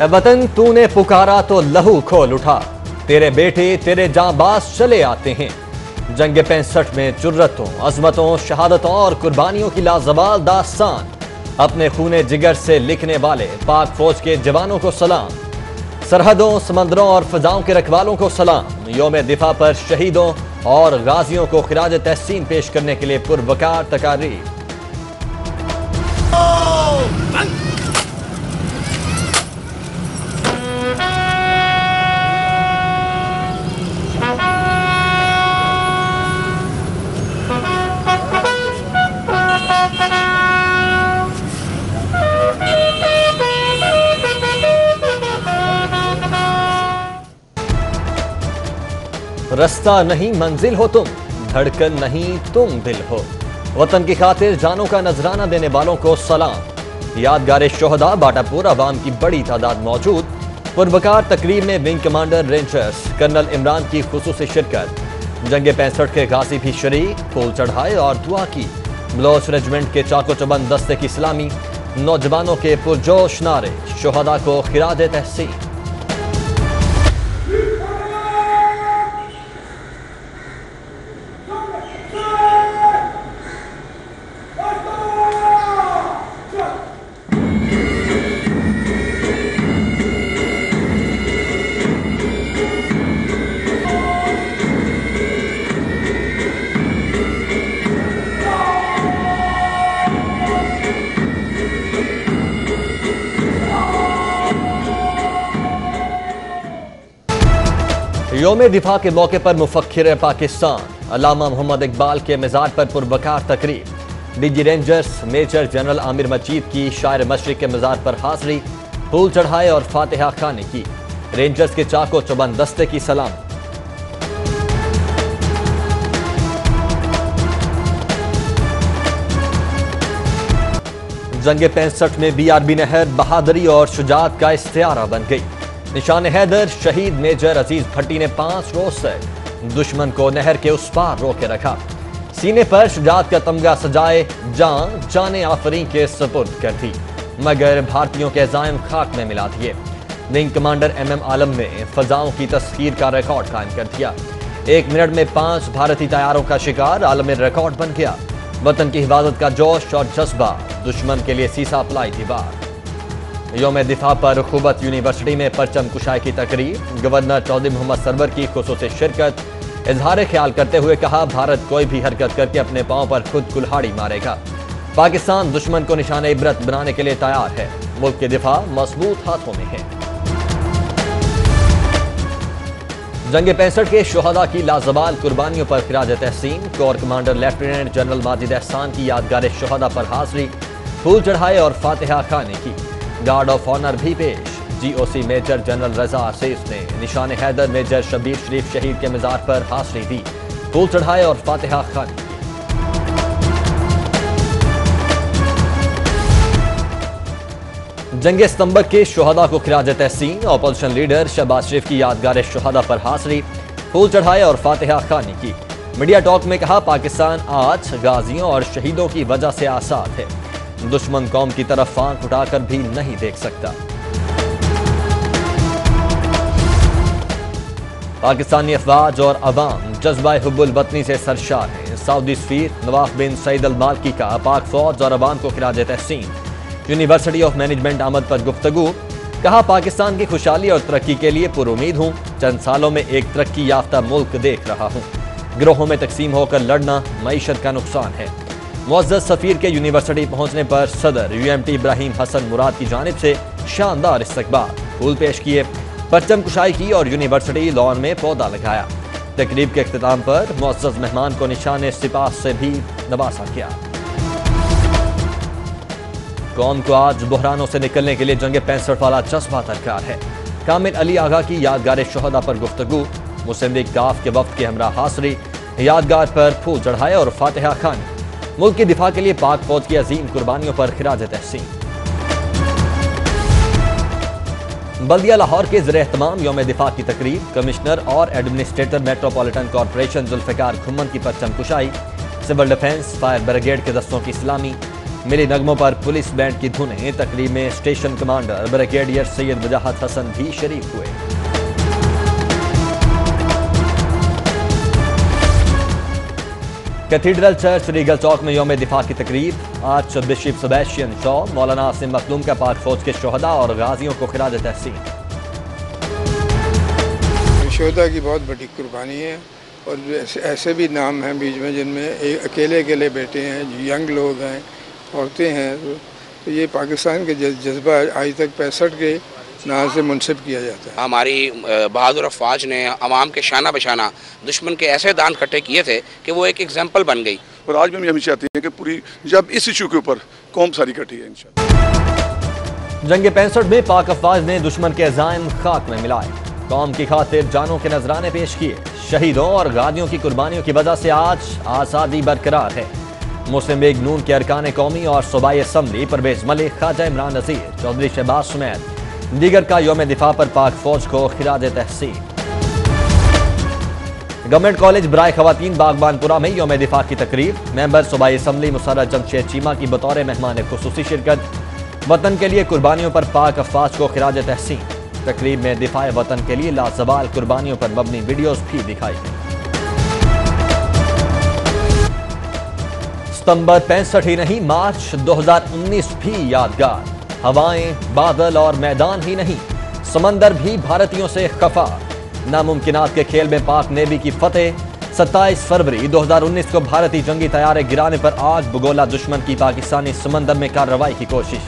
ए वतन तूने पुकारा तो लहू खोल उठा, तेरे बेटे तेरे जांबाज चले आते हैं। जंग 65 में जुर्रतों, अजमतों, शहादतों और कुर्बानियों की लाजवाल दास्तान अपने खूने जिगर से लिखने वाले पाक फौज के जवानों को सलाम। सरहदों, समंदरों और फजाओं के रखवालों को सलाम। यौम दिफा पर शहीदों और गाजियों को खिराज तहसीन पेश करने के लिए पुरवकार तकारीर। रास्ता नहीं मंजिल हो तुम, धड़कन नहीं तुम दिल हो। वतन की खातिर जानों का नजराना देने वालों को सलाम। यादगार शोहदा बाटापुर अवाम की बड़ी तादाद मौजूद। पुरवकार तकरीब में wing commander rangers colonel Imran की खुसूसी शिरकत। जंग 65 के गाजी भी शरीक, फूल चढ़ाए और दुआ की। बलोच रेजिमेंट के चाको चबंद दस्ते की सलामी। नौजवानों के पुरजोश नारे, शोहदा को खिराज तहसीन। यौम दिफा के मौके पर मुफक्किर पाकिस्तान अल्लामा मोहम्मद इकबाल के मिज़ार पर पुरवकार तकरीब। DG rangers major general Amir Majeed की शायर मशरिक के मिज़ार पर हाजिरी, फूल चढ़ाए और फातिहा खाने की। रेंजर्स के चाको चबंद दस्ते की सलाम। जंग 65 में BRB नहर बहादुरी और शुजात का इस्तियारा बन गई। निशान हैदर शहीद मेजर अजीज भट्टी ने 5 रोज से दुश्मन को नहर के उस पार रोके रखा। सीने पर शुजात का तमगा सजाए जाने आफरीन के सपुर्द कर दी, मगर भारतीयों के अज़ाइम खाक में मिला दिए। विंग कमांडर MM आलम ने फजाओं की तस्खीर का रिकॉर्ड कायम कर दिया। 1 मिनट में 5 भारतीय तैयारों का शिकार आलमी रिकॉर्ड बन गया। वतन की हिफाजत का जोश और जज्बा, दुश्मन के लिए सीसा पलाई दीवार। यौम दिफा पर अखूबत यूनिवर्सिटी में परचम कुशाई की तकरीब। गवर्नर चौधरी मोहम्मद सरवर की खुसूसी शिरकत। इजहार ख्याल करते हुए कहा, भारत कोई भी हरकत करके अपने पांव पर खुद कुल्हाड़ी मारेगा। पाकिस्तान दुश्मन को निशान इबरत बनाने के लिए तैयार है। मुल्क की दिफा मजबूत हाथों में है। जंग 65 के शोहदा की लाजवाल कुर्बानियों पर खिराज तहसीन। Corps commander lieutenant general Majid Ehsan की यादगार शोहदा पर हाजिरी, फूल चढ़ाए और फातिहा खाने की। गार्ड ऑफ ऑनर भी पेश। GOC मेजर जनरल रजा असीस ने निशान हैदर मेजर शबीर शरीफ शहीद के मिज़ार पर हाजिरी दी, फूल चढ़ाए और फातिहा खानी की। जंग सितंबर के शोहदा को खिराज तहसीन। ऑपोजिशन लीडर शहबाज शरीफ की यादगार शोहदा पर हाजिरी, फूल चढ़ाए और फातिहा खानी की। मीडिया टॉक में कहा, पाकिस्तान आज गाजियों और शहीदों की वजह से आसाद है। दुश्मन कौम की तरफ आंख उठाकर भी नहीं देख सकता। पाकिस्तानी अफवाज और अवाम जज्बा हुब्बुल वतनी से सरशार हैं। सऊदी सफीर नवाफ बिन सईद अल मालकी का पाक फौज और अवाम को खिराज तहसीन। यूनिवर्सिटी ऑफ मैनेजमेंट आमद पर गुफ्तगू। कहा, पाकिस्तान की खुशहाली और तरक्की के लिए पुरुमीद हूँ। चंद सालों में एक तरक्की याफ्ता मुल्क देख रहा हूँ। गिरोहों में तकसीम होकर लड़ना मईशत का नुकसान है। मुअज़्ज़ज़ सफ़ीर के यूनिवर्सिटी पहुंचने पर सदर UMT इब्राहिम हसन मुराद की जानिब से शानदार इस्तकबाल, फूल पेश किए, परचम कुशाई की और यूनिवर्सिटी लॉन में पौधा लगाया। तकरीब के इख्तिताम पर मुअज़्ज़ज़ मेहमान को निशान सिपाह से भी नवाजा गया। कौम को आज बुहरानों से निकलने के लिए जंग 65 वाला जज्बा दरकार है। कामिल अली आगा की यादगार शोहदा पर गुफ्तगू। मुस्लिम लीग काफ के वफ्द के हमरा हाजिरी, यादगार पर फूल चढ़ाए और फातिहा खानी। मुल्क की दिफा के लिए पाक फौज की अजीम कुर्बानियों पर खिराज तहसीन। बल्दिया लाहौर के ज़ेर एहतमाम यौम दिफा की तकरीब। कमिश्नर और एडमिनिस्ट्रेटर मेट्रोपॉलिटन कॉरपोरेशन जुल्फ़िकार खुम्मन की परचम कुशाई। सिविल डिफेंस फायर ब्रिगेड के दस्तों की सलामी। मिली नगमों पर पुलिस बैंड की धुनें। तकरीब में स्टेशन कमांडर ब्रिगेडियर सैयद वजाहत हसन भी शरीक हुए। कैथीड्रल चर्च रीगल चौक में यौम दिफा की तकरीब। आर्च बिशप सेबेस्टियन शॉ, मौलाना आसिम मखदूम का पाक फौज के शोहदा और गाजियों को खिराज तहसीन। शोहदा की बहुत बड़ी कुर्बानी है और ऐसे भी नाम हैं बीच में जिनमें अकेले अकेले बेटे हैं, यंग लोग हैं, औरतें हैं। तो ये पाकिस्तान के जज्बा आज तक 65 के नाम से मुनसिब किया जाता है। हमारी बहादुर अफवाज ने अवाम के शाना बशाना दुश्मन के ऐसे दान इकट्ठे किए थे कि वो एक एग्जाम्पल बन गई। और आज भी हम यही चाहते हैं कि पूरी जब इस इशू के ऊपर कौम सारी इकट्ठी है इंशाअल्लाह। जंग 65 में पाक अफवाज ने दुश्मन के अज़ाइम खाक में मिलाए। कौम की खातिर जानों के नजराने पेश किए। शहीदों और गादियों की कुर्बानियों की वजह से आज आज़ादी बरकरार है। मुस्लिम लीग नून के अरकान कौमी और सूबाई असम्बली परवेज मलिक, ख्वाजा इमरान नज़ीर, चौधरी शहबाज समेत दीगर का यौम दिफा पर पाक फौज को खिराज तहसीन। गवर्नमेंट कॉलेज बराए खवातीन बागबानपुरा में यौम दिफा की तकरीब। मेंबर सूबाई असम्बली मुसर्रत जमशेद चीमा की बतौर मेहमान खुसूसी शिरकत। वतन के लिए कुर्बानियों पर पाक अफवाज को खिराज तहसीन। तकरीब में दिफाए वतन के लिए लाजवाल कुर्बानियों पर मबनी वीडियोस भी दिखाई गई। सितंबर 65 ही नहीं, मार्च 2019 भी यादगार। हवाएं, बादल और मैदान ही नहीं, समंदर भी भारतीयों से खफा। नामुमकिनात के खेल में पाक नेवी की फतेह। 27 फरवरी 2019 को भारतीय जंगी तैयारे गिराने पर आग बगोला दुश्मन की पाकिस्तानी समंदर में कार्रवाई की कोशिश।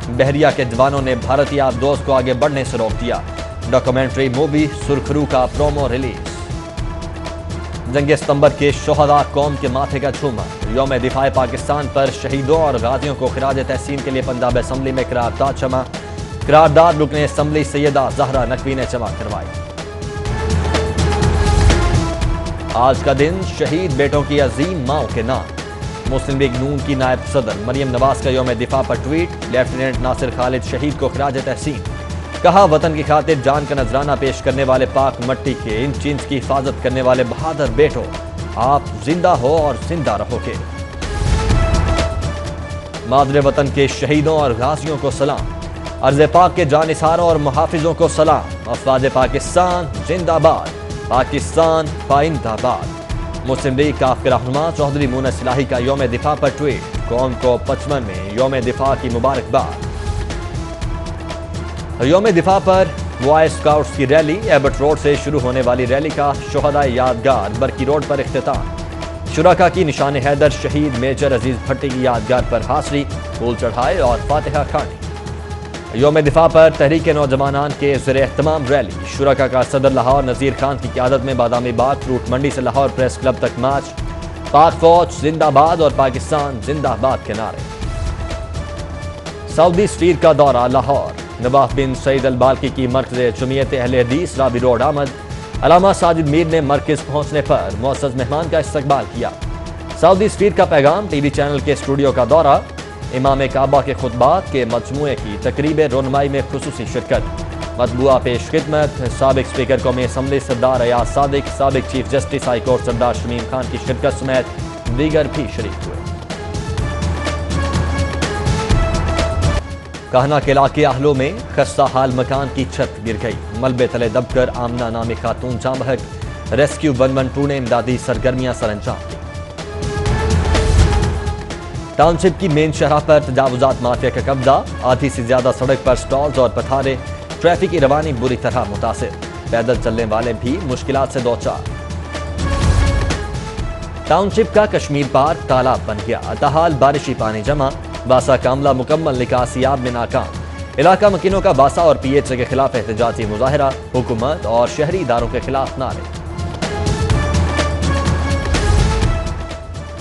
बहरिया के जवानों ने भारतीय आबदोज को आगे बढ़ने से रोक दिया। डॉक्यूमेंट्री मूवी सुरखरू का प्रोमो रिलीज। जंग सितंबर के शोहदा कौम के माथे का झूमर। यौम दिफाए पाकिस्तान पर शहीदों और गाजियों को खिराज तहसीन के लिए पंजाब असम्बली में करारदाद जमा। करारदाद रुकने असम्बली सैयदा जहरा नकवी ने जमा करवाई। आज का दिन शहीद बेटों की अजीम माओं के नाम। मुस्लिम लीग नून की नायब सदर मरियम नवाज का यौम दिफा पर ट्वीट। लेफ्टिनेंट नासिर खालिद शहीद को खिराज तहसीन। कहा, वतन की खातिर जान का नजराना पेश करने वाले पाक मट्टी के इंच इंच की हिफाजत करने वाले बहादुर बेटों, आप जिंदा हो और जिंदा रहोगे। मादरे वतन के शहीदों और गाजियों को सलाम। अर्ज़ पाक के जानिसारों और मुहाफिजों को सलाम। अफवाज पाकिस्तान जिंदाबाद, पाकिस्तान पाइंदाबाद। मुस्लिम लीग का रहनुमा चौधरी मुनस इलाही का यौम दिफा पर ट्वीट। कौम को 55 में यौम दिफा की मुबारकबाद। यौम दिफा पर बॉय स्काउट्स की रैली। एबर्ट रोड से शुरू होने वाली रैली का शोहदा यादगार बरकी रोड पर इख्तिताम। शुरका की निशान हैदर शहीद मेजर अजीज भट्टी की यादगार पर हाजिरी, फूल चढ़ाए और फातिहा खानी। यौम दिफा पर तहरीक नौजवानान के ज़ेर एहतमाम रैली। शुरका का सदर लाहौर नज़ीर खान की क़यादत में बादामी बाग फ्रूट मंडी से लाहौर प्रेस क्लब तक मार्च। पाक फौज जिंदाबाद और पाकिस्तान जिंदाबाद के नारे। सऊदी सफीर का दौरा लाहौर। नवाफ बिन सईद अल बाल्की की मरकज़ जमीयत अहले हदीस रावी रोड आमद। अलामा साजिद मीर ने मरकज़ पहुंचने पर मुअज़्ज़ज़ मेहमान का इस्तकबाल किया। सऊदी सफीर का पैगाम। टीवी चैनल के स्टूडियो का दौरा। इमाम काबा के खुतबात के मजमूए की तकरीब रोनमाई में खुसूसी शिरकत। मतबूआ पेश खिदमत। साबिक स्पीकर कौमी असम्बली सरदार अयाज सादिक, साबिक चीफ जस्टिस हाई कोर्ट सरदार शमीम खान की शिरकत समेत दीगर भी शरीक हुए। कहना के इलाके आहलो में खस्ता हाल मकान की छत गिर गई। मलबे तले दबकर आमना नामी खातून जाँ बहक। रेस्क्यू 112 ने इमदादी सरगर्मियां सरअंजाम दी। टाउनशिप की मेन शहर पर तजावुजात माफिया का कब्जा। आधी से ज्यादा सड़क पर स्टॉल्स और पथारे। ट्रैफिक की रवानी बुरी तरह मुतासिर। पैदल चलने वाले भी मुश्किलात से दो चार। टाउनशिप का कश्मीर पार्क तालाब बन गया। ताहाल बारिशी पानी जमा। बासा कामला मुकम्मल निकासियाब में नाकाम। इलाका मकीनों का बासा और पीएचए के खिलाफ एहतजाजी मुजाहिरा। हुकूमत और शहरी इदारों के खिलाफ नारे।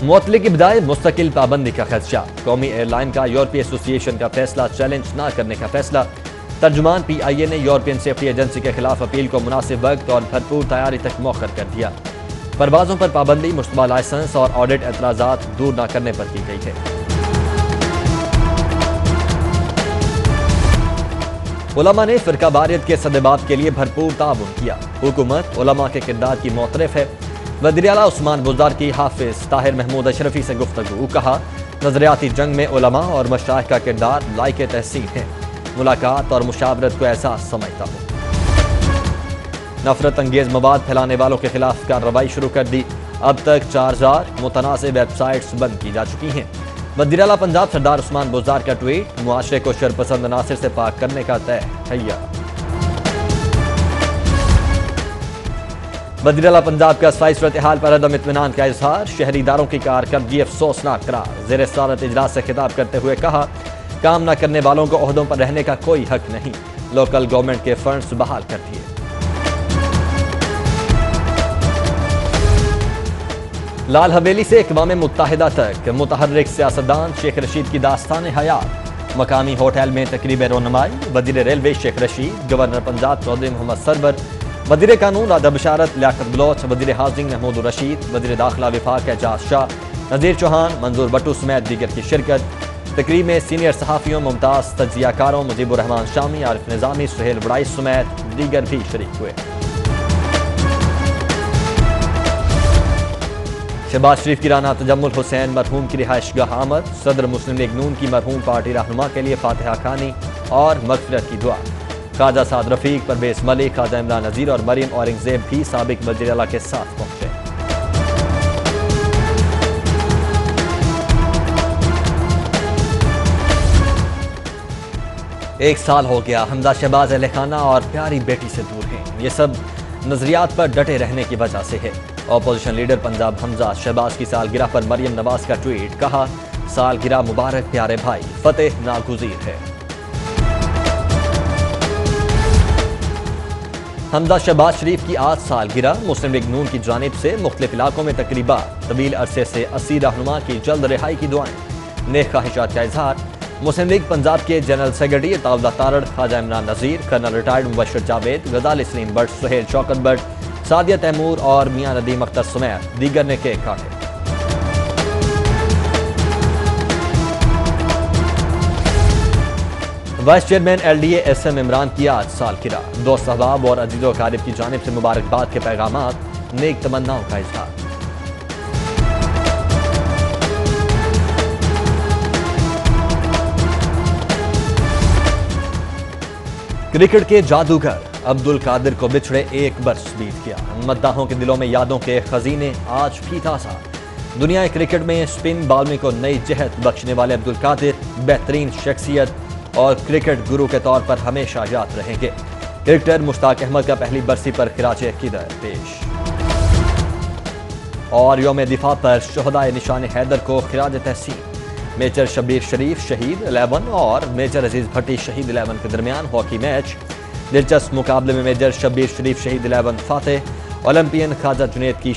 मुअत्तली की बजाय मुस्तकिल पाबंदी का खदशा। कौमी एयरलाइन का यूरोपीय एसोसिएशन का फैसला चैलेंज न करने का फैसला। तर्जुमान PIA ने यूरोपियन सेफ्टी एजेंसी के खिलाफ अपील को मुनासिब वक्त और भरपूर तैयारी तक मौखर कर दिया। परवाजों पर पाबंदी, मुश्तबा लाइसेंस और ऑडिट एतराजात दूर न करने पर की गई है। उलमा ने फिरका वारियत के सदेबात के लिए भरपूर ताउन किया। हुकूमत उलमा के किरदार की मोतरफ है। वज़ीर आला उस्मान बुज़दार की हाफिज ताहिर महमूद अशरफी से गुफ्तगू। कहा, नजरियाती जंग में उलमा और मशाइख का किरदार लायक तहसीन है। मुलाकात और मुशावरत को एहसास समझता हूँ। नफरत अंगेज मवाद फैलाने वालों के खिलाफ कार्रवाई शुरू कर दी। अब तक 4000 मुतनाज़ वेबसाइट्स बंद की जा चुकी हैं। वज़ीर आला पंजाब सरदार उस्मान बुज़दार का ट्वीट, मुआशरे को शरपसंद अनासिर से पाक करने का तय हैया। वज़ीर आला पंजाब का असाई सूरत हाल पर अदम इत्मीनान का इजहार। शहरी इदारों की कारकर्दगी अफसोसनाक करार। ज़ेर सदारत इजलास से खिताब करते हुए कहा, काम न करने वालों को ओहदों पर रहने का कोई हक नहीं। लोकल गवर्नमेंट के फंड्स बहाल कर दिए। लाल हवेली से अक़वाम मुत्तहिदा तक मुतहर्रिक सियासतदान शेख रशीद की दास्तान हयात। मकामी होटल में तकरीब रोनमाई। वज़ीर रेलवे शेख रशीद, गवर्नर पंजाब चौधरी मोहम्मद सरवर, वज़ीर कानून राजा बशारत लियाकत बलोच, वज़ीर हाउसिंग महमूद रशीद, वज़ीर दाखिला विफाक एजाज शाह, नज़ीर चौहान, मंजूर भट्टू समेत दीगर की शिरकत। तकरीब में सीनियर सहाफ़ियों, मुमताज़ तज्जियाकारों मुजीबुर रहमान शामी, आरिफ निज़ामी, सुहेल बड़ाई समेत दीगर भी शरीक हुए। शहबाज शरीफ की राना तजम्मुल हुसैन मरहूम की रिहाइशगाह आमद। सदर मुस्लिम लीग नून की मरहूम पार्टी रहनुमा के लिए फातिहा खानी और मग़फ़िरत की दुआ। ख्वाजा साद रफ़ीक, परवेज़ मलिक, ख्वाजा इमरान नज़ीर और मरीम औरंगज़ेब भी साबिक़ वज़ीर आला के साथ पहुंचे। एक साल हो गया हमजा शहबाज अहले खाना और प्यारी बेटी से दूर हैं। ये सब नजरियात पर डटे रहने की वजह से है। अपोजिशन लीडर पंजाब हमजा शहबाज की सालगिरह पर मरियम नवाज का ट्वीट। कहा, सालगिरह मुबारक प्यारे भाई, फतेह नागुज़ीर है। हमजा शहबाज शरीफ की आज सालगिरह। मुस्लिम लीग नून की जानिब से मुख्तलिफ इलाकों में तकरीबात। तवील अरसे से असीर रहनुमा की जल्द रिहाई की दुआएं। नेक ख्वाहिशात का इजहार। मुस्लिम लीग पंजाब के general secretary Ataullah Tarar, Khwaja Imran Nazir, colonel retired Mubashar Javed, गजाली सलीम भट्ट, सुहेल शौकत भट्ट, सादिया तैमूर और मियां नदीम अख्तर समेत दीगर ने केक काटे। Vice chairman LDA SM Imran की आज सालगिरह। दोस्त अहबाब और अजीज़ो अकारिब की जानिब से मुबारकबाद के पैगामात, नेक तमन्नाओं का इजहार। क्रिकेट के जादूगर अब्दुल कादिर को बिछड़े एक बरस बीत गया। मद्दाहों के दिलों में यादों के खजीने आज भी ताज़ा। दुनिया क्रिकेट में स्पिन बॉलिंग को नई जहत बख्शने वाले अब्दुल कादिर बेहतरीन शख्सियत और क्रिकेट गुरु के तौर पर हमेशा याद रहेंगे। क्रिकेटर मुश्ताक अहमद का पहली बरसी पर खिराजे अकीदत पेश। और यौम दिफा पर शोहदाए निशान हैदर को खिराज तहसीन। मेजर शब्बीर शरीफ शहीद 11 और मेजर अजीज भट्टी शहीद 11 के दरमियान हॉकी मैच। दिलचस्प मुकाबले में मेजर शब्बीर शरीफ शहीद 11 फातेह। ओलंपियन ख्वाजा जुनैद की